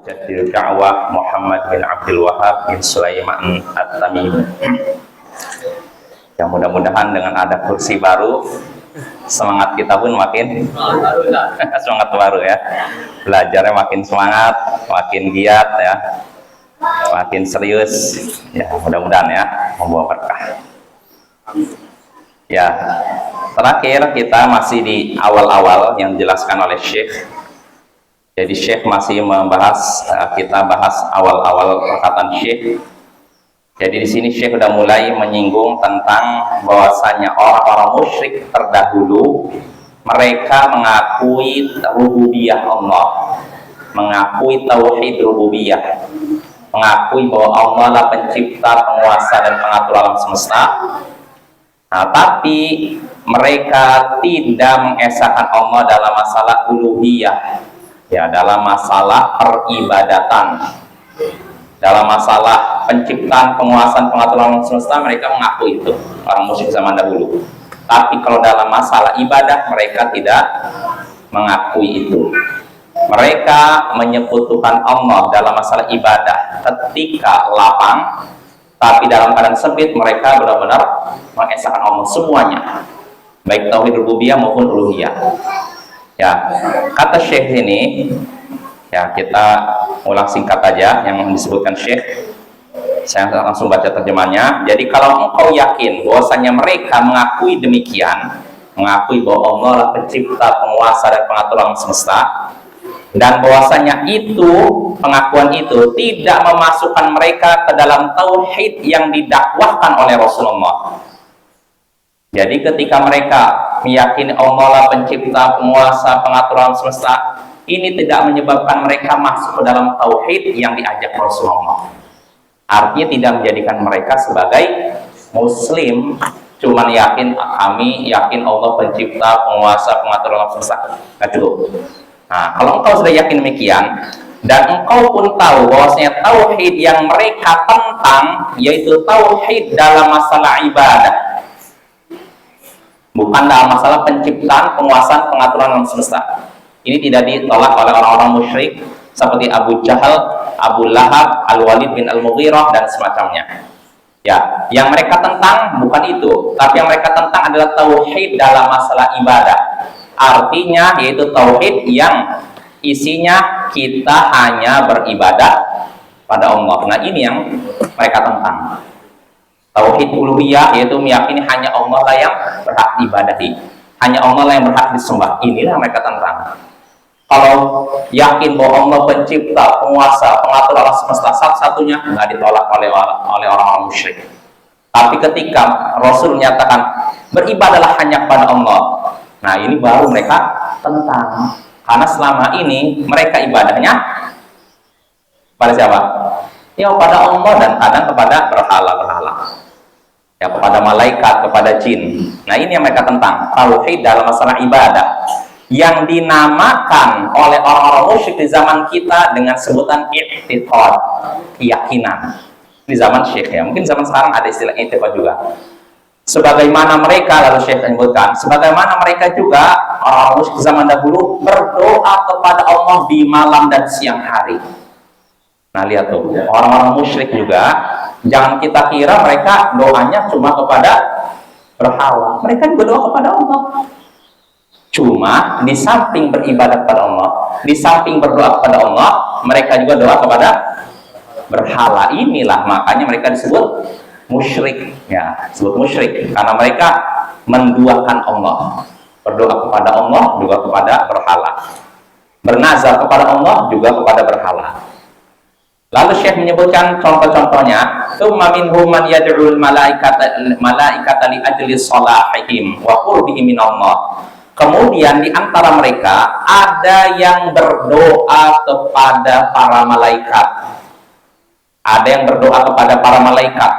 Mujaddid Da'wah Muhammad bin Abdul Wahab bin Sulaiman At-Tamimi. Ya, mudah-mudahan dengan ada kursi baru, semangat kita pun makin semangat baru ya. Belajarnya makin semangat, makin giat ya, makin serius. Ya, mudah-mudahan ya membawa berkah. Ya, terakhir kita masih di awal-awal yang dijelaskan oleh Syekh. Jadi Syekh masih membahas, kita bahas awal-awal perkataan Syekh. Jadi di sini Syekh sudah mulai menyinggung tentang bahwasanya orang-orang musyrik terdahulu mereka mengakui rububiyah Allah, mengakui tauhid rububiyah, mengakui bahwa Allah lah pencipta, penguasa dan pengatur alam semesta. Nah, tapi mereka tidak mengesahkan Allah dalam masalah uluhiyah. Ya, dalam masalah peribadatan, dalam masalah penciptaan, penguasaan, pengaturan semesta, mereka mengaku itu orang musyrik zaman dahulu. Tapi kalau dalam masalah ibadah, mereka tidak mengakui itu. Mereka menyekutukan Allah dalam masalah ibadah ketika lapang, tapi dalam keadaan sempit mereka benar-benar mengesahkan Allah semuanya, baik tauhid rububiyah maupun uluhiyah. Ya, kata Syekh ini, ya kita ulang singkat aja yang disebutkan Syekh. Saya langsung baca terjemahnya. Jadi kalau engkau yakin bahwasanya mereka mengakui demikian, mengakui bahwa Allah adalah pencipta, penguasa dan pengatur alam semesta, dan bahwasanya itu, pengakuan itu tidak memasukkan mereka ke dalam tauhid yang didakwahkan oleh Rasulullah. Jadi ketika mereka meyakini Allah lah pencipta, penguasa, pengatur alam semesta, ini tidak menyebabkan mereka masuk ke dalam tauhid yang diajak Rasulullah. Artinya tidak menjadikan mereka sebagai muslim, cuman yakin, kami yakin Allah pencipta, penguasa, pengatur alam semesta. Nggak cukup. Nah, kalau engkau sudah yakin demikian, dan engkau pun tahu bahwasanya tauhid yang mereka tentang yaitu tauhid dalam masalah ibadah, bukan dalam masalah penciptaan, penguasaan, pengaturan alam semesta. Ini tidak ditolak oleh orang-orang musyrik seperti Abu Jahal, Abu Lahab, Al-Walid bin Al-Mughirah dan semacamnya. Ya, yang mereka tentang bukan itu, tapi yang mereka tentang adalah tauhid dalam masalah ibadah. Artinya yaitu tauhid yang isinya kita hanya beribadah pada Allah. Nah, ini yang mereka tentang. Tauhid uluhiyah yaitu meyakini hanya Allah lah yang berhak diibadahi, hanya Allah lah yang berhak disembah. Inilah mereka tentang. Kalau yakin bahwa Allah pencipta, penguasa, pengatur alam semesta satu-satunya, nggak ditolak oleh orang-orang musyrik. Tapi ketika Rasul menyatakan beribadalah hanya kepada Allah, nah ini baru mereka tentang. Karena selama ini mereka ibadahnya pada siapa? Ya kepada Allah dan kadang kepada berhala-berhala. Ya, kepada malaikat, kepada jin. Nah, ini yang mereka tentang tauhid dalam masalah ibadah yang dinamakan oleh orang-orang musyrik di zaman kita dengan sebutan i'tiqad, keyakinan. Di zaman Syekh ya, mungkin zaman sekarang ada istilah i'tiqad juga. Sebagaimana mereka, lalu Syekh menyebutkan, sebagaimana mereka juga orang-orang musyrik zaman dahulu berdoa kepada Allah di malam dan siang hari. Nah, lihat tuh, orang-orang musyrik juga, jangan kita kira mereka doanya cuma kepada berhala. Mereka juga doa kepada Allah. Cuma di samping beribadah kepada Allah, di samping berdoa kepada Allah, mereka juga doa kepada berhala. Inilah makanya mereka disebut musyrik. Ya, disebut musyrik karena mereka menduakan Allah. Berdoa kepada Allah juga kepada berhala. Bernazar kepada Allah juga kepada berhala. Lalu Syekh menyebutkan contoh-contohnya, tsumma minhum man yad'ul malaikata li ajli salahihim wa qurbihim min Allah. Kemudian di antara mereka ada yang berdoa kepada para malaikat. Ada yang berdoa kepada para malaikat.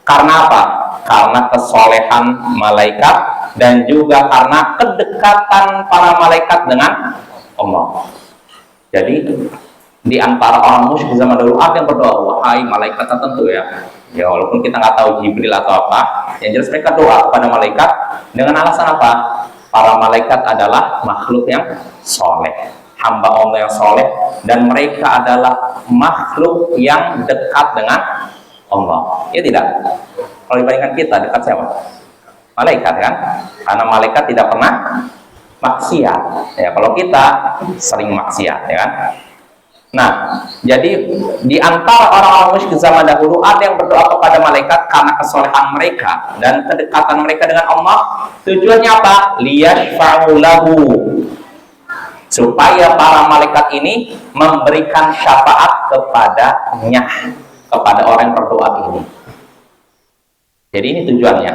Karena apa? Karena kesolehan malaikat dan juga karena kedekatan para malaikat dengan Allah. Jadi di antara orang musyrik zaman dulu ada yang berdoa, wahai malaikat tertentu ya. Ya walaupun kita nggak tahu Jibril atau apa, yang jelas mereka doa kepada malaikat dengan alasan apa? Para malaikat adalah makhluk yang soleh. hamba Allah yang soleh, dan mereka adalah makhluk yang dekat dengan Allah. Ya tidak? Kalau dibandingkan kita, dekat siapa? Malaikat kan? Karena malaikat tidak pernah maksiat. Ya, kalau kita sering maksiat, ya kan? Nah, jadi di antara orang-orang musyrik zaman dahulu ada yang berdoa kepada malaikat karena kesolehan mereka dan kedekatan mereka dengan Allah. Tujuannya apa? Liyashfa'u lahu, supaya para malaikat ini memberikan syafaat kepadanya, kepada orang yang berdoa ini. Jadi ini tujuannya.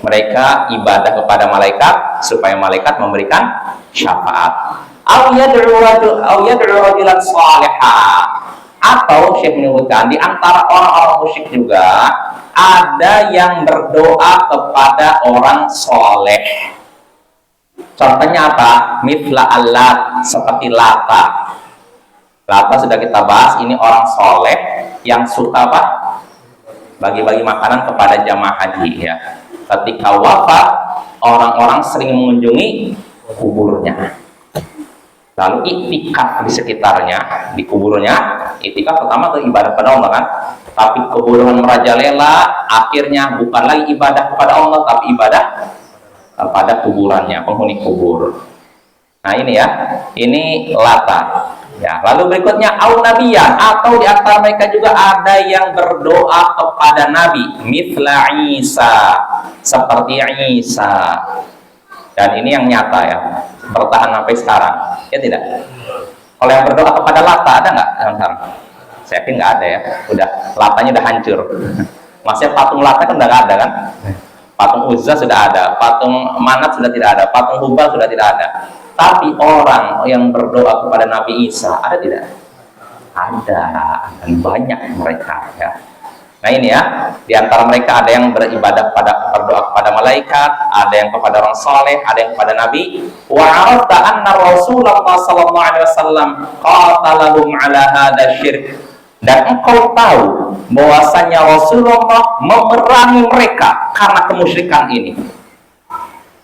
Mereka ibadah kepada malaikat supaya malaikat memberikan syafaat. Au yad'u rajulan salihah. Atau Syekh menyebutkan di antara orang-orang musyrik juga ada yang berdoa kepada orang soleh. Contohnya apa? Mithla Allah, seperti Lata. Lata sudah kita bahas, ini orang soleh yang suka apa? Bagi-bagi makanan kepada jamaah haji, ya. Ketika wafat, orang-orang sering mengunjungi kuburnya, lalu iktikaf di sekitarnya, di kuburnya. Iktikaf pertama ke ibadah kepada Allah kan, tapi kebodohan merajalela, akhirnya bukan lagi ibadah kepada Allah, tapi ibadah kepada kuburannya, penghuni kubur. Nah ini ya, ini Lata. Ya, lalu berikutnya au nabiyan, atau di antara mereka juga ada yang berdoa kepada nabi, mithla Isa, seperti Isa. Dan ini yang nyata ya, bertahan sampai sekarang. Ya tidak? Kalau yang berdoa kepada Lata ada nggak sekarang? Saya yakin nggak ada ya. Udah, Latanya udah hancur. Maksudnya patung Lata kan udah nggak ada kan? Patung Uzza sudah ada, patung Manat sudah tidak ada, patung Hubal sudah tidak ada. Tapi orang yang berdoa kepada Nabi Isa ada tidak? Ada, dan banyak mereka ya. Nah ini ya, di antara mereka ada yang beribadah berdoa kepada malaikat, ada yang kepada orang soleh, ada yang kepada Nabi. Wa arafta anna Rasulullah sallallahu alaihi wasallam qatalahum ala hadza syirk. Dan engkau tahu bahwasanya Rasulullah memerangi mereka karena kemusyrikan ini.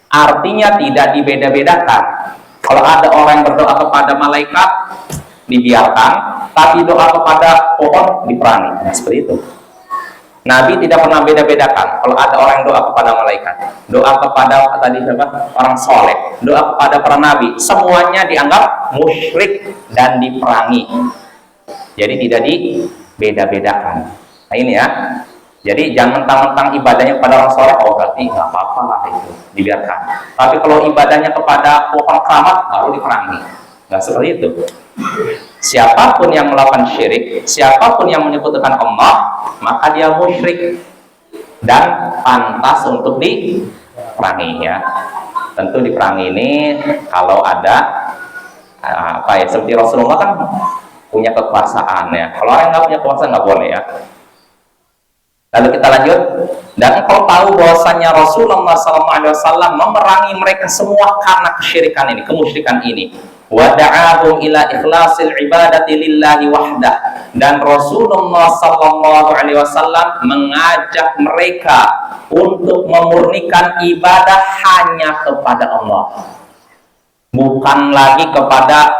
Artinya tidak dibeda-bedakan. Kalau ada orang yang berdoa kepada malaikat, dibiarkan, tapi doa kepada pohon diperangi. Nah, seperti itu. Nabi tidak pernah beda-bedakan. Kalau ada orang yang doa kepada malaikat, doa kepada tadi siapa? Orang soleh, doa kepada para nabi, semuanya dianggap musyrik dan diperangi. Jadi tidak dibeda-bedakan. Nah ini ya. Jadi jangan mentang-mentang ibadahnya kepada orang soleh, oh berarti nggak apa-apa lah itu, dibiarkan. Tapi kalau ibadahnya kepada pohon keramat, baru diperangi. Nggak seperti itu. Siapapun yang melakukan syirik, siapapun yang menyekutukan Allah, maka dia musyrik dan pantas untuk diperangi ya. Tentu diperangi ini kalau ada apa ya, seperti Rasulullah kan punya kekuasaan ya. Kalau orang nggak punya kekuasaan nggak boleh ya. Lalu kita lanjut. Dan engkau tahu bahwasannya Rasulullah SAW memerangi mereka semua karena kesyirikan ini, kemusyrikan ini. Wada'ahum ila ikhlasil ibadati lillahi wahdah. Dan Rasulullah SAW mengajak mereka untuk memurnikan ibadah hanya kepada Allah, bukan lagi kepada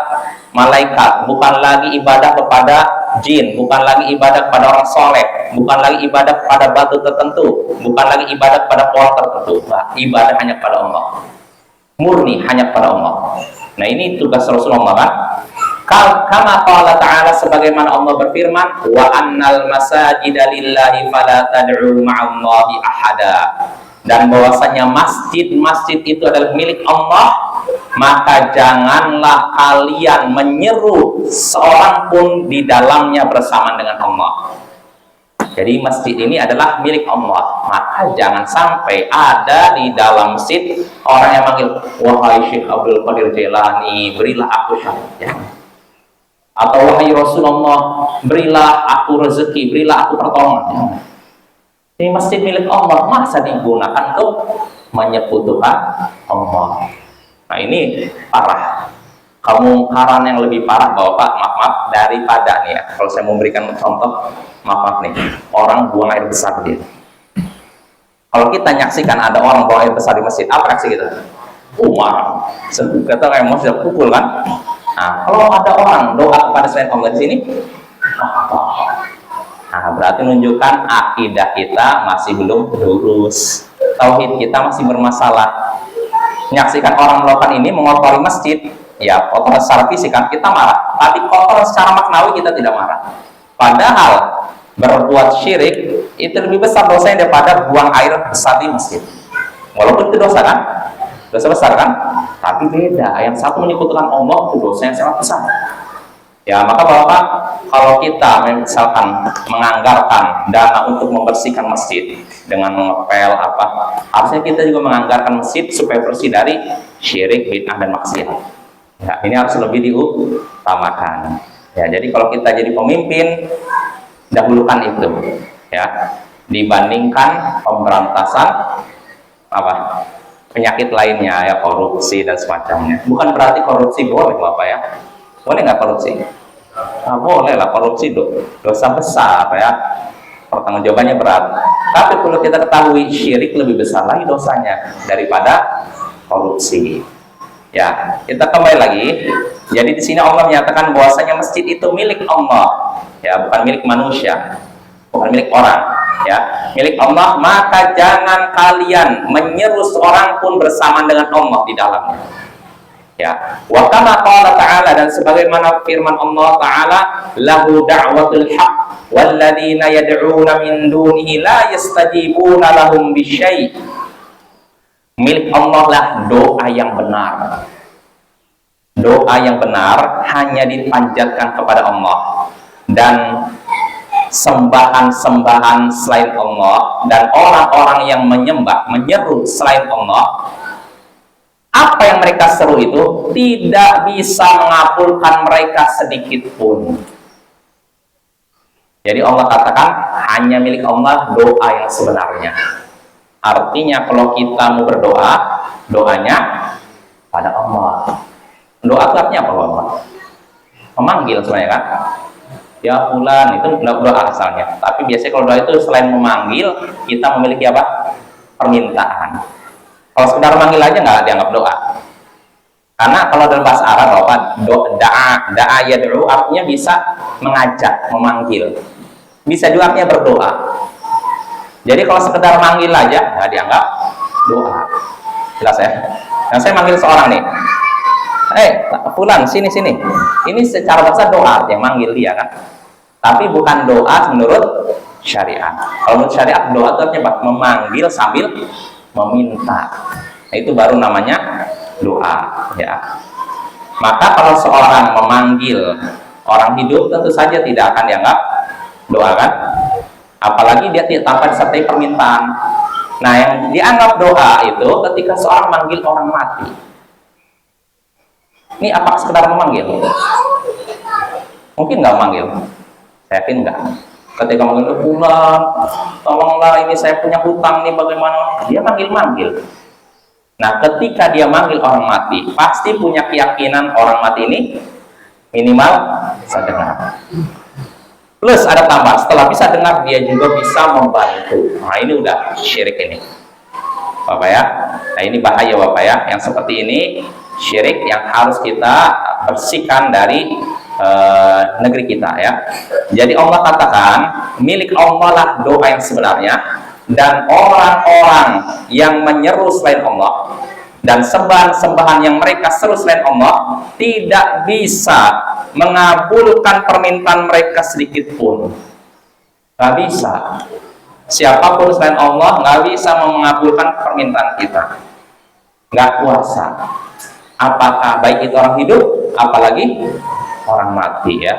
malaikat, bukan lagi ibadah kepada jin, bukan lagi ibadah kepada orang soleh, bukan lagi ibadah kepada batu tertentu, bukan lagi ibadah kepada pohon tertentu. Nah, ibadah hanya kepada Allah, murni hanya kepada Allah. Nah ini tugas Rasulullah kan. Kama qala ta'ala, sebagaimana Allah berfirman, wa annal masajida lillahi fala tad'u ma'allahi ahada. Dan bahwasanya masjid-masjid itu adalah milik Allah, maka janganlah kalian menyeru seorang pun di dalamnya bersama dengan Allah. Jadi masjid ini adalah milik Allah, maka jangan sampai ada di dalam masjid orang yang manggil, wahai Syekh Abdul Qadir Jailani, berilah aku syafaat. Atau wahai Rasulullah, berilah aku rezeki, berilah aku pertolongan. Ini masjid milik Allah, masa digunakan untuk menyekutukan Allah. Nah ini parah. Kemungkaran yang lebih parah Bapak, maaf daripada nih ya, kalau saya memberikan contoh, maaf nih, orang buang air besar gitu. Kalau kita nyaksikan ada orang buang air besar di masjid, apa reaksi kita? Marah. Kata kayak mau sudah pukul kan? Nah, kalau ada orang doa kepada selain Allah di sini, nah, berarti menunjukkan akidah kita masih belum lurus, tauhid kita masih bermasalah. Menyaksikan orang melakukan ini mengotori masjid, ya kotor secara fisik kan kita marah, tapi kotor secara maknawi kita tidak marah. Padahal berbuat syirik itu lebih besar dosanya daripada buang air besar di masjid. Walaupun itu dosa kan, dosa besar kan, tapi beda. Yang satu menyekutukan Allah itu dosa yang sangat besar. Ya, maka Bapak, kalau kita misalkan menganggarkan dana untuk membersihkan masjid dengan mengepel apa, harusnya kita juga menganggarkan masjid supaya bersih dari syirik, bid'ah dan maksiat. Ya, ini harus lebih diutamakan. Ya, jadi kalau kita jadi pemimpin, dahulukan itu, ya, dibandingkan pemberantasan apa penyakit lainnya, ya korupsi dan semacamnya. Bukan berarti korupsi boleh Bapak ya. Boleh nggak korupsi? Nah, boleh lah korupsi dosa besar ya. Pertanggungjawabannya berat. Tapi perlu kita ketahui syirik lebih besar lagi dosanya daripada korupsi. Ya, kita kembali lagi. Jadi di sini Allah menyatakan bahwasanya masjid itu milik Allah, ya, bukan milik manusia, bukan milik orang, ya, milik Allah. Maka jangan kalian menyeru seorang pun bersama dengan Allah di dalamnya. Ya, wa kama qala ta'ala, dan sebagaimana firman Allah Ta'ala, lahu da'watul haq walladzina yad'una min dunihi la yastajibuna lahum bisyai'. Milik Allah lah doa yang benar. Doa yang benar hanya dipanjatkan kepada Allah, dan sembahan-sembahan selain Allah dan orang-orang yang menyeru selain Allah, apa yang mereka seru itu tidak bisa mengabulkan mereka sedikit pun. Jadi Allah katakan hanya milik Allah doa yang sebenarnya. Artinya kalau kita mau berdoa, doanya pada Allah. Doa itu artinya apa Bapak? Memanggil sebenarnya kan? Ya fulan, itu doa asalnya. Tapi biasanya kalau doa itu selain memanggil, kita memiliki apa? Permintaan. Kalau sekedar manggil aja nggak dianggap doa. Karena kalau dalam bahasa Arab Bapak, da'a yad'u artinya bisa mengajak, memanggil. Bisa juga artinya berdoa. Jadi kalau sekedar manggil aja nggak dianggap doa. Jelas ya? Nah, saya manggil seorang nih. Fulan, sini. Ini secara bahasa doa yang manggil dia kan. Tapi bukan doa menurut syariat. Kalau menurut syariat doa itu artinya memanggil sambil meminta. Nah, itu baru namanya doa, ya. Maka kalau seorang memanggil orang hidup, tentu saja tidak akan dianggap doa kan? Apalagi dia tanpa disertai permintaan. Nah, yang dianggap doa itu ketika seorang manggil orang mati. Ini apa sekedar memanggil? Mungkin nggak memanggil. Saya yakin nggak. Ketika manggil pulang, tolonglah ini saya punya hutang nih bagaimana? Dia manggil-manggil. Nah, ketika dia manggil orang mati, pasti punya keyakinan orang mati ini minimal bisa dengar. Plus ada tambah, setelah bisa dengar dia juga bisa membantu. Nah, ini udah syirik ini, Bapak ya. Nah, ini bahaya Bapak ya. Yang seperti ini syirik yang harus kita bersihkan dari negeri kita ya. Jadi Allah katakan milik Allah lah doa yang sebenarnya, dan orang-orang yang menyeru selain Allah dan sembahan-sembahan yang mereka seru selain Allah tidak bisa mengabulkan permintaan mereka sedikit pun. Nggak bisa. Siapapun selain Allah nggak bisa mengabulkan permintaan kita. Nggak kuasa. Apakah baik itu orang hidup, apalagi orang mati ya.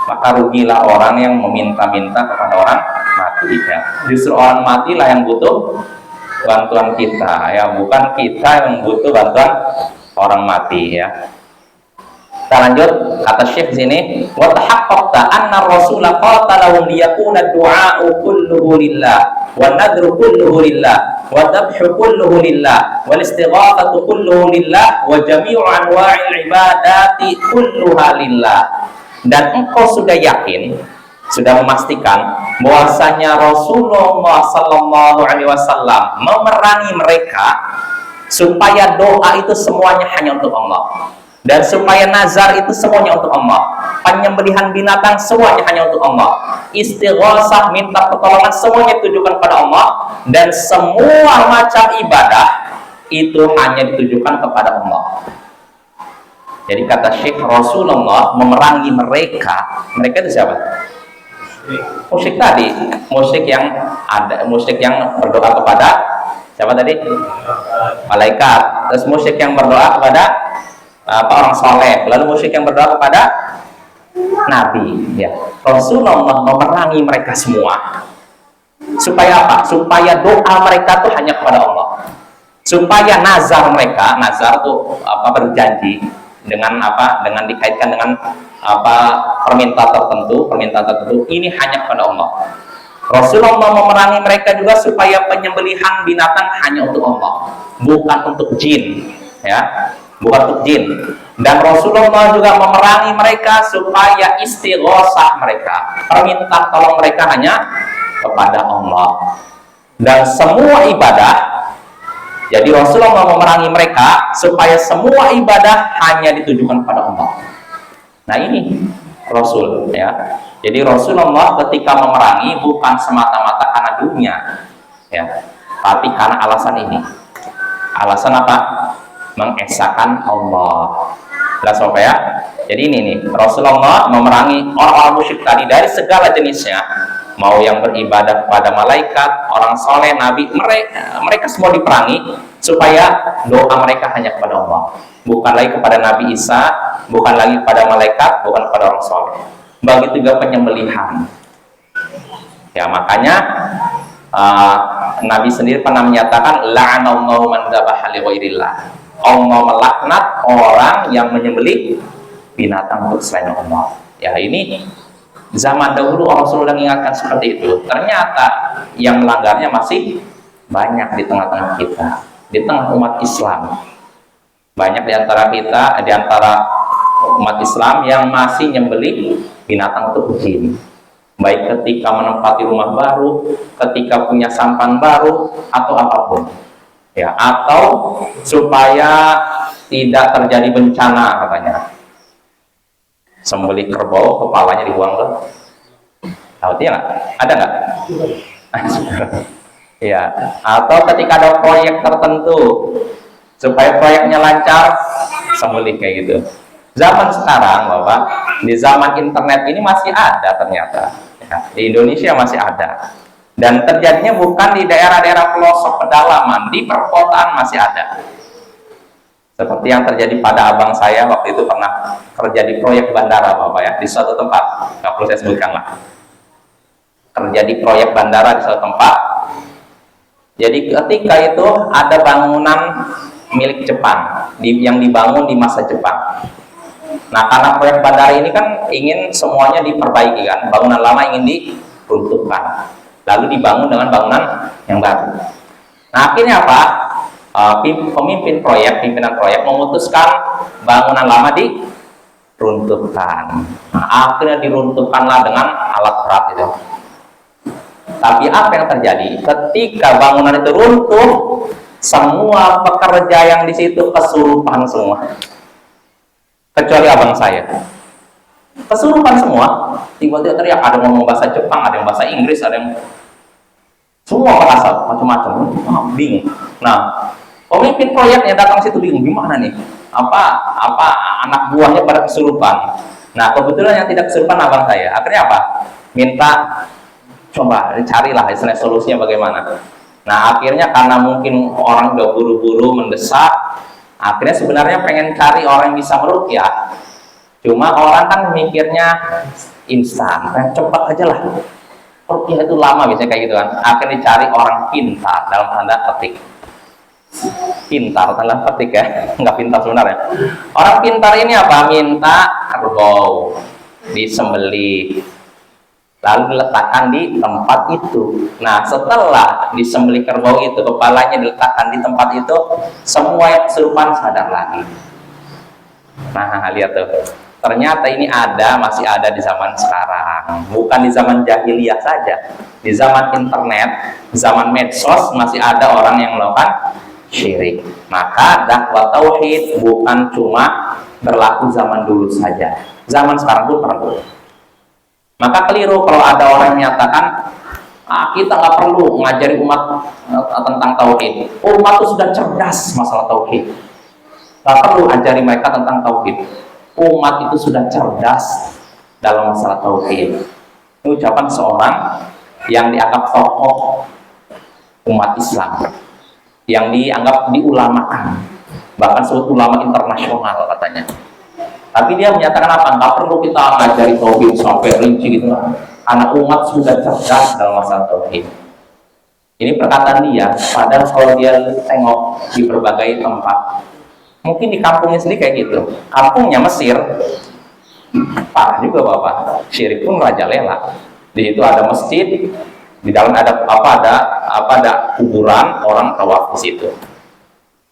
Maka rugilah orang yang meminta-minta kepada orang mati ya. Justru orang matilah yang butuh bantuan kita ya, bukan kita yang butuh bantuan orang mati ya. Kita lanjut, kata Syekh sini, wa tahaqqaqta anna ar-rasula qatalahum liyakuna ad-du'a'u kulluhu lillah wa nadru kulluhu lillah wa dhabhu kulluhu lillah wal istighathatu kulluhu lillah wa jami'u anwa'il ibadati kulluha lillah. Dan engkau sudah yakin, sudah memastikan bahwasanya Rasulullah Sallallahu Alaihi Wasallam memerangi mereka supaya doa itu semuanya hanya untuk Allah. Dan supaya nazar itu semuanya untuk Allah. Penyembelihan binatang semuanya hanya untuk Allah. Istighosah, minta pertolongan semuanya ditujukan kepada Allah. Dan semua macam ibadah itu hanya ditujukan kepada Allah. Jadi kata Syekh, Rasulullah memerangi mereka. Mereka itu siapa? Musyrik tadi. Musyrik yang berdoa kepada siapa tadi? Malaikat. Terus musyrik yang berdoa kepada orang soleh, lalu musyrik yang berdoa kepada Nabi. Ya, Rasulullah memerangi mereka semua. Supaya apa? Supaya doa mereka tuh hanya kepada Allah. Supaya nazar mereka, nazar tuh berjanji dengan dengan dikaitkan dengan permintaan tertentu, ini hanya kepada Allah. Rasulullah memerangi mereka juga supaya penyembelihan binatang hanya untuk Allah, bukan untuk jin, ya. Bukan untuk jin. Dan Rasulullah juga memerangi mereka supaya istighosah mereka, permintaan tolong mereka hanya kepada Allah. Dan semua ibadah, jadi Rasulullah memerangi mereka supaya semua ibadah hanya ditujukan kepada Allah. Nah ini Rasul, ya. Jadi Rasulullah ketika memerangi bukan semata-mata karena dunia, ya, tapi karena alasan ini. Alasan apa? Mengesahkan Allah. Jelas Bapak ya? Jadi ini nih, Rasulullah memerangi orang-orang musyrik tadi dari segala jenisnya, mau yang beribadah kepada malaikat, orang soleh, nabi, mereka semua diperangi supaya doa mereka hanya kepada Allah, bukan lagi kepada Nabi Isa, bukan lagi kepada malaikat, bukan kepada orang soleh. Begitu juga penyembelihan. Ya makanya Nabi sendiri pernah menyatakan la'anallahu man dzabaha li ghairillah. Allah melaknat orang yang menyembelih binatang untuk selain Allah. Ya ini zaman dahulu orang sudah mengingatkan seperti itu. Ternyata yang melanggarnya masih banyak di tengah-tengah kita, di tengah umat Islam. Banyak di antara kita, di antara umat Islam yang masih menyembelih binatang untuk jin. Baik ketika menempati rumah baru, ketika punya sampan baru, atau apapun. Ya, atau supaya tidak terjadi bencana katanya. Sembelih kerbau, kepalanya dibuang ke laut, ya nggak? Ada nggak? Ya, atau ketika ada proyek tertentu supaya proyeknya lancar, sembelih kayak gitu. Zaman sekarang, Bapak, di zaman internet ini masih ada ternyata. Ya, di Indonesia masih ada. Dan terjadinya bukan di daerah-daerah pelosok pedalaman, di perkotaan masih ada. Seperti yang terjadi pada abang saya waktu itu pernah kerja di proyek bandara, Bapak ya, di suatu tempat, nggak perlu saya sebutkan lah. Kerja di proyek bandara di suatu tempat. Jadi ketika itu ada bangunan milik Jepang yang dibangun di masa Jepang. Nah karena proyek bandara ini kan ingin semuanya diperbaiki kan, bangunan lama ingin diruntuhkan, lalu dibangun dengan bangunan yang baru. Nah akhirnya apa? Pimpinan proyek memutuskan bangunan lama diruntuhkan. Nah, akhirnya diruntuhkanlah dengan alat berat itu. Tapi apa yang terjadi? Ketika bangunan itu runtuh, semua pekerja yang di situ kesurupan semua. Kecuali abang saya. Kesurupan semua. Tiba-tiba teriak, ada yang ngomong bahasa Jepang, ada yang bahasa Inggris, ada yang semua bahasa macam-macam. Bingung. Nah, pemimpin proyeknya datang situ bingung, gimana nih? Apa anak buahnya pada kesurupan. Nah, kebetulan yang tidak kesurupan abang saya. Akhirnya apa? Minta coba carilah istilah solusinya bagaimana. Nah, akhirnya karena mungkin orang udah buru-buru mendesak, akhirnya sebenarnya pengen cari orang yang bisa meruqyah. Cuma orang kan mikirnya instan, cepat aja lah. Ruqyah itu lama biasanya kayak gitu kan. Akhirnya dicari orang pintar dalam tanda petik. Pintar tanda petik ya, nggak pintar sebenarnya. Orang pintar ini apa? Minta kerbau disembelih, lalu diletakkan di tempat itu. Nah setelah disembelih kerbau itu, kepalanya diletakkan di tempat itu, semua yang kesurupan sadar lagi. Nah lihat tuh, ternyata ini masih ada di zaman sekarang, bukan di zaman jahiliyah saja. Di zaman internet, zaman medsos masih ada orang yang melakukan syirik. Maka dakwah tauhid bukan cuma berlaku zaman dulu saja, zaman sekarang pun perlu. Maka keliru kalau ada orang yang menyatakan kita nggak perlu ngajari umat tentang tauhid. Umat itu sudah cerdas masalah tauhid, nggak perlu ajari mereka tentang tauhid. Umat itu sudah cerdas dalam masalah tauhid. Ini ucapan seorang yang dianggap tokoh umat Islam, yang dianggap diulamakan, bahkan sebut ulama internasional katanya. Tapi dia menyatakan apa? Nggak perlu kita ngajari tauhid sampai rinci gitu. Anak umat sudah cerdas dalam masalah tauhid. Ini perkataan dia, padahal kalau dia tengok di berbagai tempat, mungkin di kampungnya sendiri kayak gitu. Kampungnya Mesir, parah juga Bapak. Syirik pun merajalela. Di situ ada masjid, di dalam ada kuburan, orang tawaf di situ.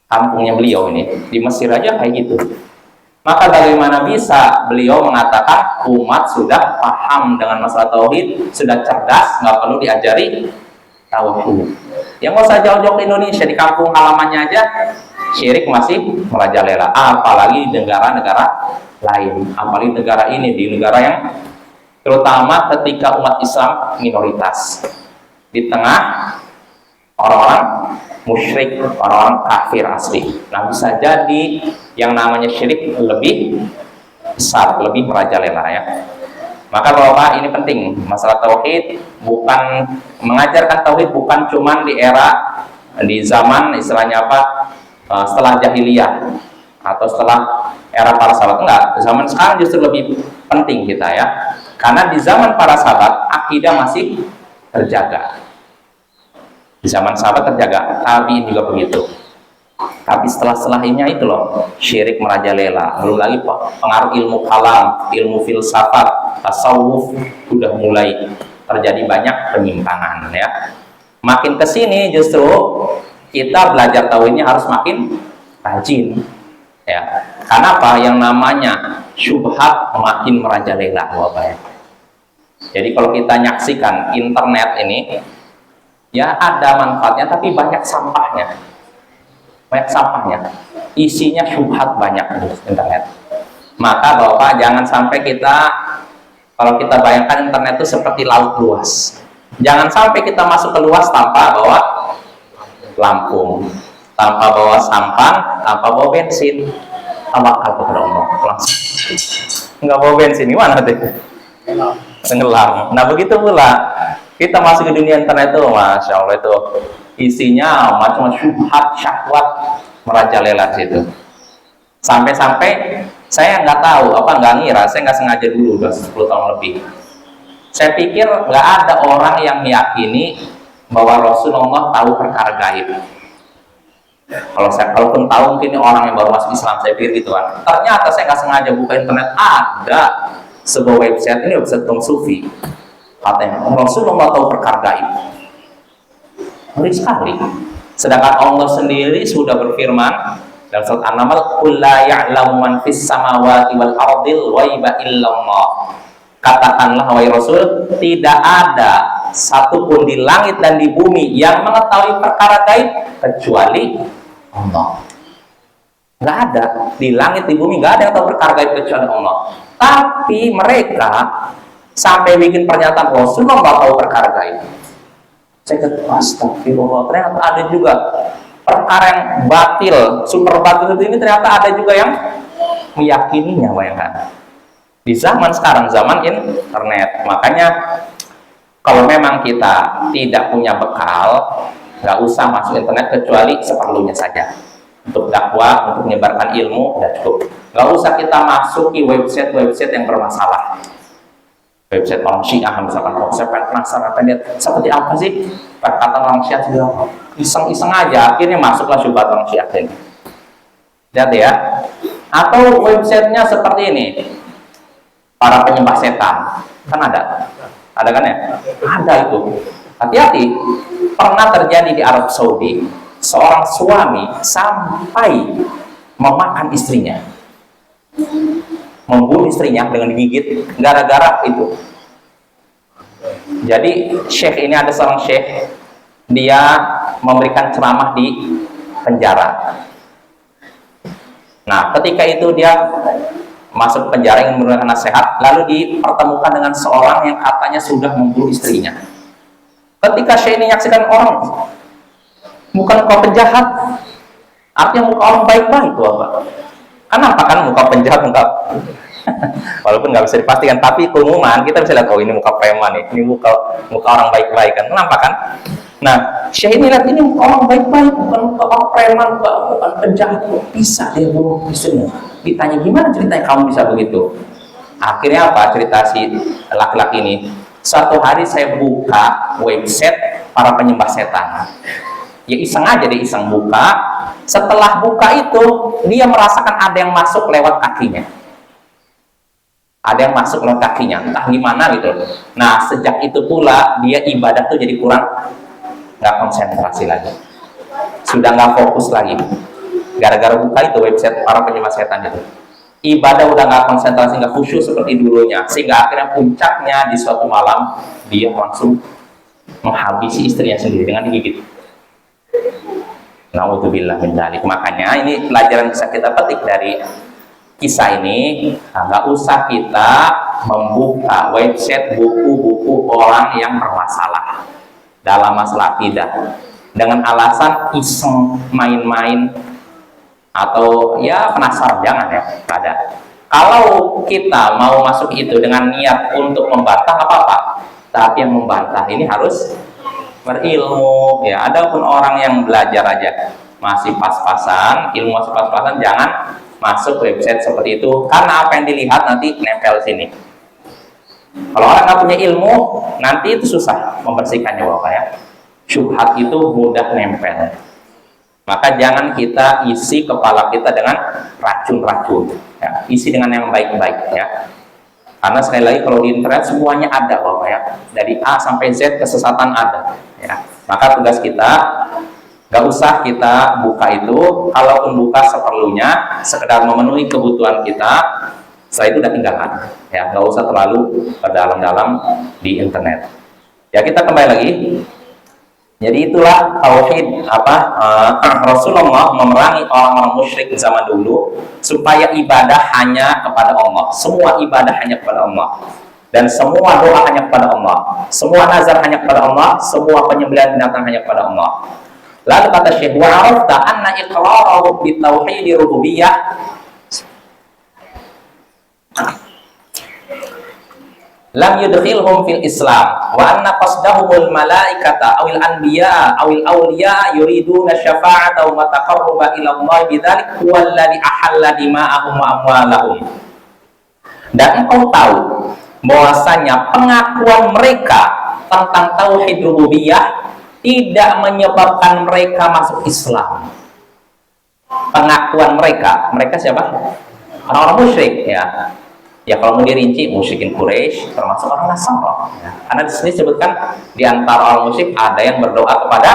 Kampungnya beliau ini di Mesir aja kayak gitu. Maka bagaimana bisa beliau mengatakan umat sudah paham dengan masalah tauhid, sudah cerdas, nggak perlu diajari tauhid? Yang nggak usah jauh-jauh ke Indonesia, di kampung halamannya aja syirik masih merajalela, apalagi di negara-negara lain, apalagi negara ini, di negara yang terutama ketika umat Islam minoritas, di tengah orang-orang musyrik, orang-orang kafir asli. Nah, bisa jadi yang namanya syirik lebih besar, lebih merajalela ya. Maka Bapak, ini penting, masalah tauhid, bukan mengajarkan tauhid bukan cuma di era, di zaman istilahnya apa, setelah jahiliyah atau setelah era para sahabat. Enggak, zaman sekarang justru lebih penting kita ya, karena di zaman para sahabat akidah masih terjaga. Di zaman sahabat terjaga, tabi'in juga begitu. Tapi setelah-setelahnya itu loh, syirik merajalela. Belum lagi pengaruh ilmu kalam, ilmu filsafat, tasawuf sudah mulai terjadi banyak penyimpangan ya. Makin kesini justru kita belajar tauhidnya harus makin rajin ya. Karena apa? Yang namanya syubhat makin merajalela Bapak ya. Jadi kalau kita nyaksikan internet ini, ya ada manfaatnya tapi banyak sampahnya, isinya syubhat banyak di internet. Maka Bapak jangan sampai kita, kalau kita bayangkan internet itu seperti laut luas, jangan sampai kita masuk ke luas tanpa bawa lampung, tanpa bawa sampan, tanpa bawa bensin. Tawakal kepada Allah langsung, nggak bawa bensin gimana deh, tenggelam. Nah begitu pula kita masuk ke dunia internet itu, Masya Allah itu isinya macam syubhat, syahwat merajalela situ. Sampai-sampai saya nggak tahu, nggak ngira, saya nggak sengaja dulu, udah 10 tahun lebih. Saya pikir nggak ada orang yang meyakini bahwa Rasulullah tahu perkara gaib. Kalaupun tahu mungkin orang yang baru masuk Islam, saya pikir gitu kan. Ternyata saya nggak sengaja buka internet, ada sebuah website, ini website kaum sufi. Katanya Rasulullah tahu perkara gaib. Ngeri sekali. Sedangkan Allah sendiri sudah berfirman dalam surat An-Naml, "Qul la ya'lamu man fis samawati wal ardil ghaiba illallah." Katakanlah wahai Rasul, tidak ada satupun di langit dan di bumi yang mengetahui perkara gaib kecuali Allah. Nggak ada di langit di bumi, nggak ada yang tahu perkara gaib kecuali Allah. Tapi mereka sampai bikin pernyataan Rasulullah nggak tahu perkara gaib. Saya kata, astagfirullah, ternyata ada juga perkara yang batil, super batil ini, ternyata ada juga yang meyakininya. Bayangkan di zaman sekarang, zaman internet. Makanya kalau memang kita tidak punya bekal, nggak usah masuk internet kecuali seperlunya saja. Untuk dakwah, untuk menyebarkan ilmu, udah cukup. Nggak usah kita masuki website-website yang bermasalah. Website orang Syiah misalkan, saya penasaran, lihat seperti apa sih perkataan orang Syiah, sudah iseng-iseng aja, akhirnya masuklah syubhat orang Syiah ini. Lihat ya. Atau websitenya seperti ini, para penyembah setan, kan ada kan ya? Ada itu. Hati-hati. Pernah terjadi di Arab Saudi, seorang suami sampai memakan istrinya, membunuh istrinya dengan digigit gara-gara itu. Jadi syekh ini, ada seorang syekh, dia memberikan ceramah di penjara. Nah, ketika itu dia masuk penjara ingin menggunakan nasihat, lalu dipertemukan dengan seorang yang katanya sudah membunuh istrinya. Ketika Syekh ini menyaksikan orang, bukan kau penjahat, artinya muka orang baik-baik tuh apa? Kenapa kan muka penjahat, muka walaupun nggak bisa dipastikan, tapi keumuman kita bisa lihat, oh ini muka preman nih, ini muka orang baik-baik kan, kenapa kan? Nah, Syekh ini lihat ini muka orang baik-baik, bukan muka orang preman, bukan penjahat, bisa dia bunuh istrinya. Ditanya gimana ceritanya kamu bisa begitu? Akhirnya apa cerita si laki-laki ini? Suatu hari saya buka website para penyembah setan. Ya iseng aja dia iseng buka. Setelah buka itu dia merasakan ada yang masuk lewat kakinya. Ada yang masuk lewat kakinya, entah gimana gitu. Nah sejak itu pula dia ibadah tuh jadi kurang, nggak konsentrasi lagi, sudah nggak fokus lagi. Gara-gara buka itu website para penyembah setan itu, ibadah udah nggak konsentrasi, nggak khusyuk seperti dulunya, sehingga akhirnya puncaknya di suatu malam dia langsung menghabisi istrinya sendiri dengan digigit. Naudzubillah min dzalik. Makanya ini pelajaran bisa kita petik dari kisah ini. Nggak usah kita membuka website buku-buku orang yang bermasalah dalam masalah akidah dengan alasan iseng main-main atau ya penasaran, jangan ya. Ada. Kalau kita mau masuk itu dengan niat untuk membantah apa-apa, tapi yang membantah ini harus berilmu ya. Adapun orang yang belajar aja masih pas-pasan, ilmu masih pas-pasan, jangan masuk website seperti itu, karena apa yang dilihat nanti nempel sini. Kalau orang nggak punya ilmu, nanti itu susah membersihkannya, Bapak ya. Syubhat itu mudah nempel. Maka jangan kita isi kepala kita dengan racun-racun, ya. Isi dengan yang baik-baik ya. Karena sekali lagi kalau di internet semuanya ada, Bapak ya. Dari A sampai Z kesesatan ada ya. Maka tugas kita nggak usah kita buka itu, kalaupun buka seperlunya, sekedar memenuhi kebutuhan kita, setelah itu udah tinggalkan ya, nggak usah terlalu dalam-dalam di internet ya. Kita kembali lagi. Jadi itulah tauhid Rasulullah memerangi orang-orang musyrik zaman dulu supaya ibadah hanya kepada Allah, semua ibadah hanya kepada Allah, dan semua doa hanya kepada Allah, semua nazar hanya kepada Allah, semua penyembelihan binatang hanya kepada Allah. Lalu kata Syekh, wa'arafta anna iqrarahu bitauhidi rububiyah lam yudkhilhum fil Islam wa anna qasdahumul malaikata awil anbiya awil awliya yuriduna syafa'ata wa taqarruba ila Allah bidzalik huwa alladhi ahalla dima'ahum wa amwalahum. Dan engkau tahu bahwasanya pengakuan mereka tentang tauhid rububiyah tidak menyebabkan mereka masuk Islam. Pengakuan mereka siapa? Orang-orang musyrik ya. Ya kalau mau dirinci, musyrikin Quraisy termasuk orang Nasrani ya. Karena di sini disebutkan di antara orang musyrik ada yang berdoa kepada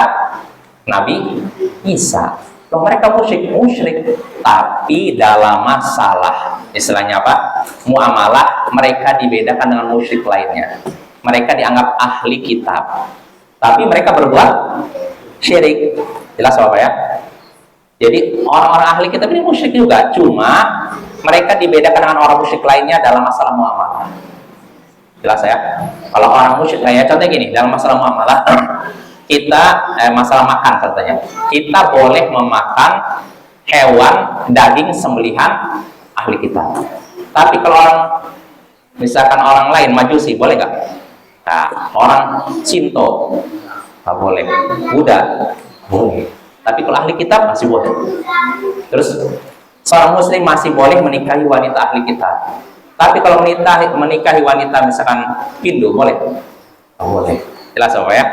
Nabi Isa. Loh, mereka musyrik, tapi dalam masalah istilahnya apa? Muamalah, mereka dibedakan dengan musyrik lainnya. Mereka dianggap ahli kitab, tapi mereka berbuat syirik. Jelas Bapak ya? Jadi orang-orang ahli kitab ini musyrik juga, cuma mereka dibedakan dengan orang musyrik lainnya dalam masalah muamalah. Jelas ya? Kalau orang musyrik lainnya, contohnya gini, dalam masalah muamalah, kita masalah makan katanya, kita boleh memakan hewan daging sembelihan ahli kitab. Tapi kalau orang, misalkan orang lain majusi, boleh nggak? Nah, orang Shinto nggak boleh, Buddha boleh. Tapi kalau ahli kitab masih boleh. Terus seorang muslim masih boleh menikahi wanita ahli kitab. Tapi kalau menikahi wanita misalkan Hindu boleh? Oh, boleh. Jelas apa ya?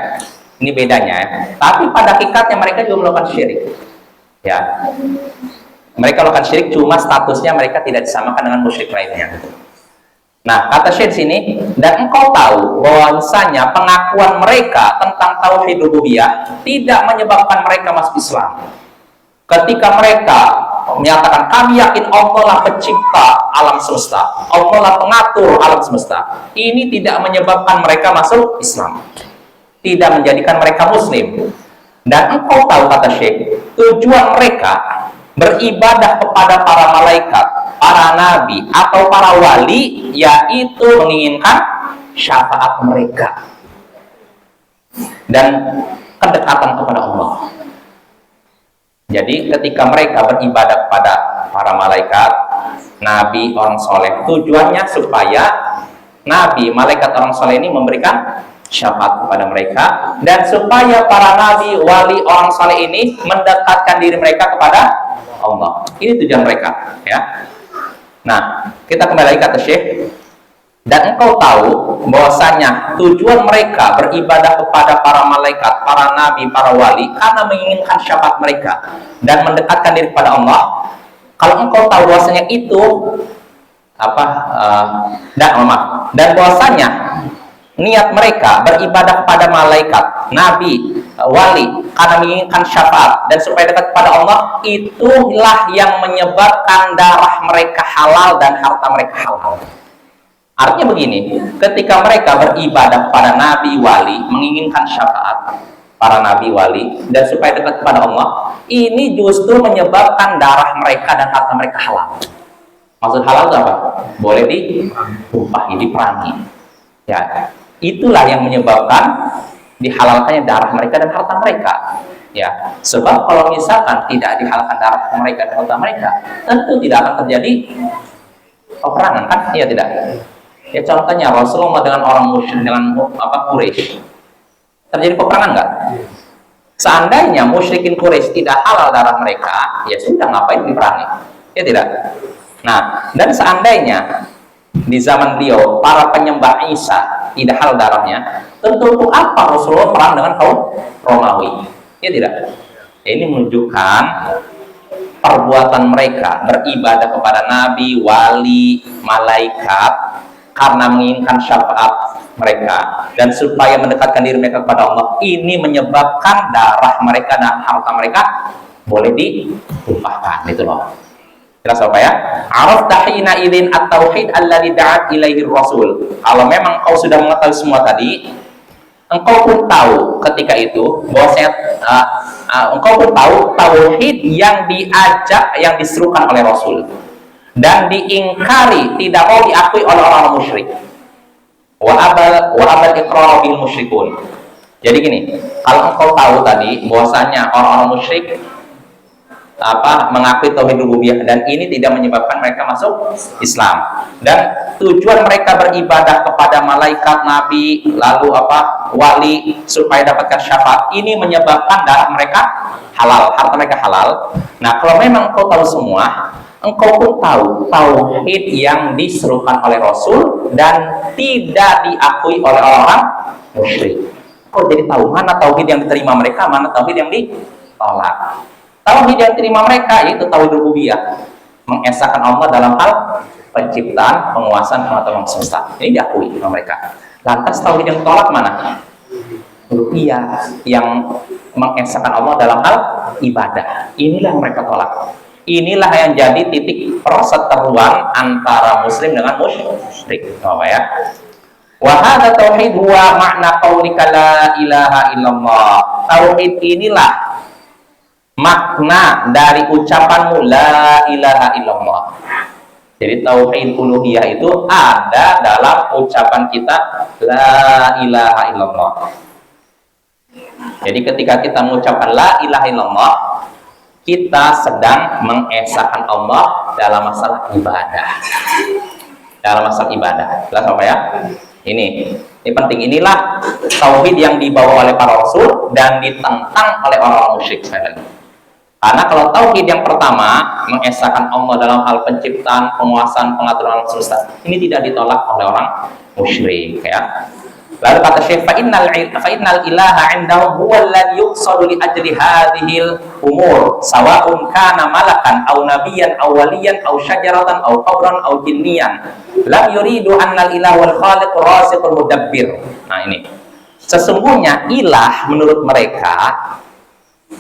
Ini bedanya ya. Tapi pada hakikatnya mereka juga melakukan syirik. Ya. Mereka melakukan syirik, cuma statusnya mereka tidak disamakan dengan musyrik lainnya. Nah, kata Syekh sini, dan engkau tahu bahwasanya pengakuan mereka tentang tauhid rububiyah tidak menyebabkan mereka masuk Islam. Ketika mereka menyatakan kami yakin Allah lah pencipta alam semesta, Allah lah pengatur alam semesta, ini tidak menyebabkan mereka masuk Islam, tidak menjadikan mereka muslim. Dan engkau tahu, kata Syekh, tujuan mereka beribadah kepada para malaikat, para nabi, atau para wali, yaitu menginginkan syafaat mereka dan kedekatan kepada Allah. Jadi ketika mereka beribadah kepada para malaikat, nabi, orang soleh, tujuannya supaya nabi, malaikat, orang soleh ini memberikan syafaat kepada mereka, dan supaya para nabi, wali, orang soleh ini mendekatkan diri mereka kepada Allah. Ini tujuan mereka, ya. Nah, kita kembali lagi kata Syekh, dan engkau tahu bahwasanya tujuan mereka beribadah kepada para malaikat, para nabi, para wali karena menginginkan syafaat mereka dan mendekatkan diri kepada Allah. Kalau engkau tahu bahwasanya itu dan bahwasanya niat mereka beribadah kepada malaikat, nabi, wali karena menginginkan syafaat dan supaya dekat kepada Allah, itulah yang menyebabkan darah mereka halal dan harta mereka halal. Artinya begini, ketika mereka beribadah kepada nabi, wali, menginginkan syafaat para nabi, wali, dan supaya dekat kepada Allah, ini justru menyebabkan darah mereka dan harta mereka halal. Maksud halal itu apa? Boleh ditumpahi, diperangi. Ya, itulah yang menyebabkan dihalalkannya darah mereka dan harta mereka. Ya, sebab kalau misalkan tidak dihalalkan darah mereka dan harta mereka, tentu tidak akan terjadi peperangan, kan? Iya tidak? Ya, contohnya Rasulullah dengan orang musyrik, dengan Quraisy, terjadi peperangan nggak? Seandainya musyrikin Quraisy tidak halal darah mereka, ya sudah, ngapain diperangi? Ya tidak? Nah, dan seandainya di zaman beliau para penyembah Isa tidak halal darahnya, tentu untuk apa Rasulullah perang dengan kaum Romawi? Ya tidak? Ya, ini menunjukkan perbuatan mereka beribadah kepada nabi, wali, malaikat karena menginginkan syafaat mereka dan supaya mendekatkan diri mereka kepada Allah, ini menyebabkan darah mereka dan harta mereka boleh ditumpahkan. Itu loh. Jelas apa ya? Araf tahina idin at-tauhid alladhi da'at ilaihi rasul. Kalau memang kau sudah mengetahui semua tadi, engkau pun tahu ketika itu bahwa engkau pun tahu tauhid yang diajak, yang diserukan oleh Rasul dan diingkari, tidak mau diakui oleh orang musyrik. Wa abal iqrar bil musyrikun. Jadi gini, kalau engkau tahu tadi bahwasanya orang-orang musyrik mengakui tauhid rububiyah dan ini tidak menyebabkan mereka masuk Islam, dan tujuan mereka beribadah kepada malaikat, nabi, lalu wali supaya dapatkan syafaat, ini menyebabkan darah mereka halal, harta mereka halal. Nah, kalau memang engkau tahu semua, engkau pun tahu tauhid yang diserukan oleh Rasul dan tidak diakui oleh orang musyrik. Kau jadi tahu mana tauhid yang diterima mereka, mana tauhid yang ditolak. Tauhid yang diterima mereka yaitu tauhid rububiyah, mengesahkan Allah dalam hal penciptaan, penguasaan, pengetahuan semesta. Ini diakui oleh mereka. Lantas tauhid yang ditolak mana? Rububiyah, yang mengesahkan Allah dalam hal ibadah. Inilah yang mereka tolak. Inilah yang jadi titik perseteruan antara muslim dengan musyrik. Apa ya? Wa hadza tauhid huwa makna qaulika la ilaha illallah. Tauhid inilah makna dari ucapanmu la ilaha illallah. Jadi tauhid uluhiyah itu ada dalam ucapan kita la ilaha illallah. Jadi ketika kita mengucapkan la ilaha illallah, kita sedang mengesahkan Allah dalam masalah ibadah. Dalam masalah ibadah. Jelas apa ya? Ini penting. Inilah tauhid yang dibawa oleh para rasul dan ditentang oleh orang-orang musyrik. Karena kalau tauhid yang pertama mengesahkan Allah dalam hal penciptaan, penguasaan, pengaturan alam semesta, ini tidak ditolak oleh orang musyrik, ya. Lalu kata Syekh, fa innal ilaha 'indahum huwa alladhi yuqsadu li ajli hadhil umur sawa'un kana malakan aw nabiyyan aw waliyan aw syajaratan aw qabran aw jinniyan lam yuridu annal ilah wal khaliq rasiqul mudabbir. Nah, ini sesungguhnya ilah menurut mereka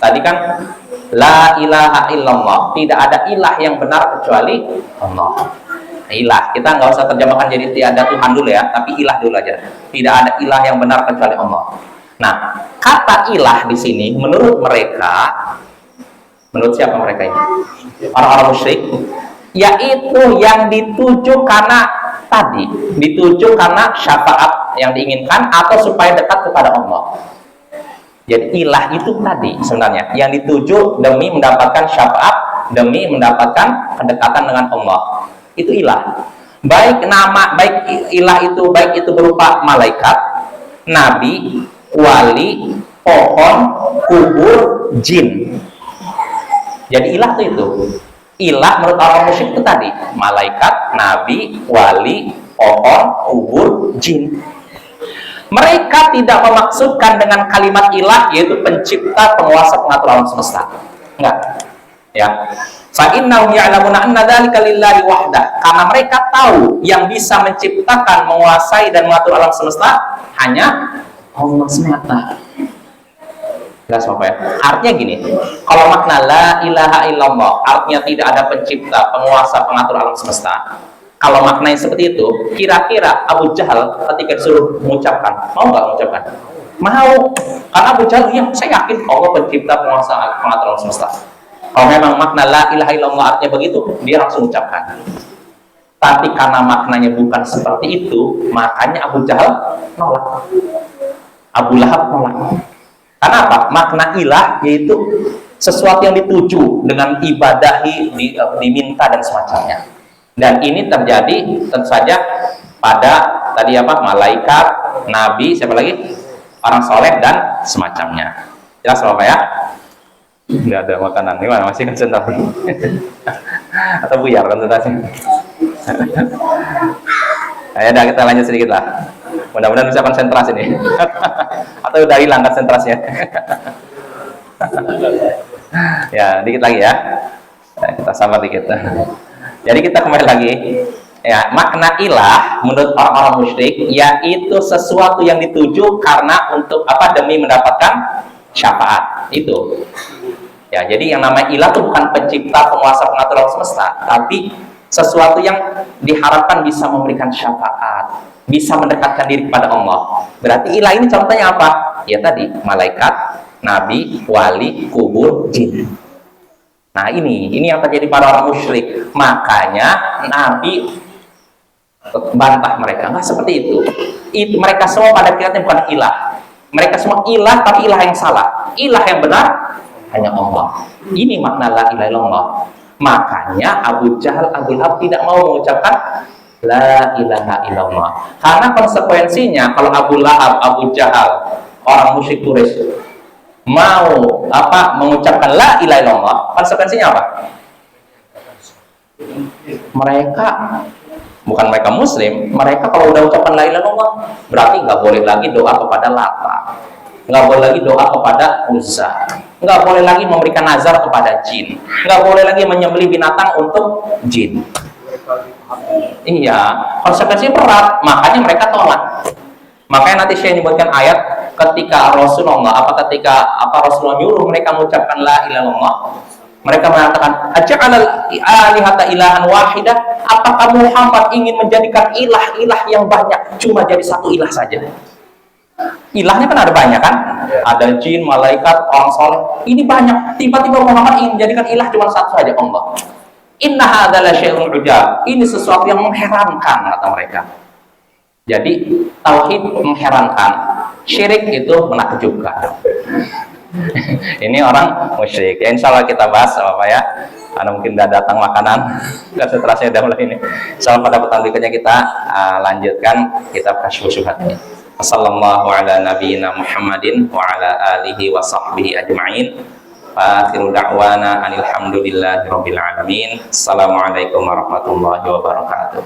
tadi kan la ilaha illallah, tidak ada ilah yang benar kecuali Allah. Ilah, kita nggak usah terjemahkan jadi tiada Tuhan dulu ya, tapi ilah dulu aja. Tidak ada ilah yang benar kecuali Allah. Nah, kata ilah di sini menurut mereka Menurut siapa mereka ini? Orang-orang musyrik, yaitu yang dituju karena tadi, dituju karena syafaat yang diinginkan atau supaya dekat kepada Allah. Jadi ilah itu tadi sebenarnya yang dituju demi mendapatkan syafaat, demi mendapatkan kedekatan dengan Allah. Itu ilah. Baik nama, baik ilah itu, baik itu berupa malaikat, nabi, wali, pohon, kubur, jin. Jadi ilah itu. Ilah menurut orang musyrik itu tadi, malaikat, nabi, wali, pohon, kubur, jin. Mereka tidak memaksudkan dengan kalimat ilah yaitu pencipta, penguasa, pengatur alam semesta. Enggak. Ya. Fa innahum ya'lamuna anna dzalika lillahi wahdah. Karena mereka tahu yang bisa menciptakan, menguasai dan mengatur alam semesta hanya Allah semata. Jelas Bapak ya? Artinya gini, kalau makna la ilaha illallah artinya tidak ada pencipta, penguasa, pengatur alam semesta. Kalau maknanya seperti itu, kira-kira Abu Jahal ketika disuruh mengucapkan, mau nggak mengucapkan? Mau. Karena Abu Jahal, ya saya yakin Allah pencipta, penguasa, pengatur alam semesta. Kalau memang makna la ilaha illallah artinya begitu, dia langsung ucapkan. Tapi karena maknanya bukan seperti itu, makanya Abu Jahal nolak. Abu Lahab nolak. Karena apa? Makna ilah yaitu sesuatu yang dituju dengan ibadahi, diminta dan semacamnya. Dan ini terjadi tentu saja pada tadi apa? Malaikat, nabi, siapa lagi? Orang soleh dan semacamnya. Jelas Bapak ya? Tidak ada makanan. Gimana? Masih konsentrasi? Atau buyar konsentrasi? Ayo dah kita lanjut sedikit lah. Mudah-mudahan bisa konsentrasi nih. Atau udah hilang konsentrasinya. Ya, dikit lagi ya. Kita sabar dikit. Jadi kita kembali lagi. Ya, makna ilah menurut orang-orang musyrik yaitu sesuatu yang dituju karena untuk apa? Demi mendapatkan syafaat. Itu. Ya, jadi yang namanya ilah itu bukan pencipta, penguasa, pengatur alam semesta, tapi sesuatu yang diharapkan bisa memberikan syafaat, bisa mendekatkan diri kepada Allah. Berarti ilah ini contohnya apa? Ya tadi, malaikat, nabi, wali, kubur, jin. Nah ini yang terjadi pada orang musyrik. Makanya Nabi bantah mereka. Enggak seperti itu. Mereka semua pada akhirnya bukan ilah. Mereka semua ilah, tapi ilah yang salah. Ilah yang benar hanya Allah. Ini makna la ilaha illallah. Makanya Abu Jahal, Abu Lahab tidak mau mengucapkan la ilaha illallah. Karena konsekuensinya kalau Abu Lahab, Abu Jahal, orang musyrik Quraisy mau apa mengucapkan la ilaha illallah, konsekuensinya apa? Mereka bukan mereka muslim, mereka kalau udah ucapkan la ilaha illallah berarti nggak boleh lagi doa kepada Lata, nggak boleh lagi doa kepada Uzza, nggak boleh lagi memberikan nazar kepada jin, nggak boleh lagi menyembelih binatang untuk jin. Iya, konsekuensinya berat, makanya mereka tolak. Makanya nanti saya menyebutkan ayat ketika Rasulullah Rasulullah nyuruh mereka mengucapkan la ilaha illallah, mereka mengatakan aja'alal alihata ilahan wahidah, apakah Muhammad ingin menjadikan ilah-ilah yang banyak cuma jadi satu ilah saja? Ilahnya kan ada banyak kan? Ada jin, malaikat, orang soleh. Ini banyak. Tiba-tiba Muhammad ingin menjadikan ilah cuma satu saja, Allah. Inna hadzal syai'un ujab. Ini sesuatu yang mengherankan kata mereka. Jadi tauhid mengherankan, syirik itu menakjubkan. Ini orang musyrik. Ya, insya Allah kita bahas apa ya? Karena mungkin udah datang makanan, konsentrasinya udah mulai ini. Insya Allah pada pertemuan berikutnya kita lanjutkan kitab Kasyfus Syubhat ini. Wassallallahu ala nabiyyina Muhammadin wa ala alihi wa sahbihi ajma'in. Wa akhiru da'wana alhamdulillahi rabbil alamin. Assalamualaikum warahmatullahi wabarakatuh.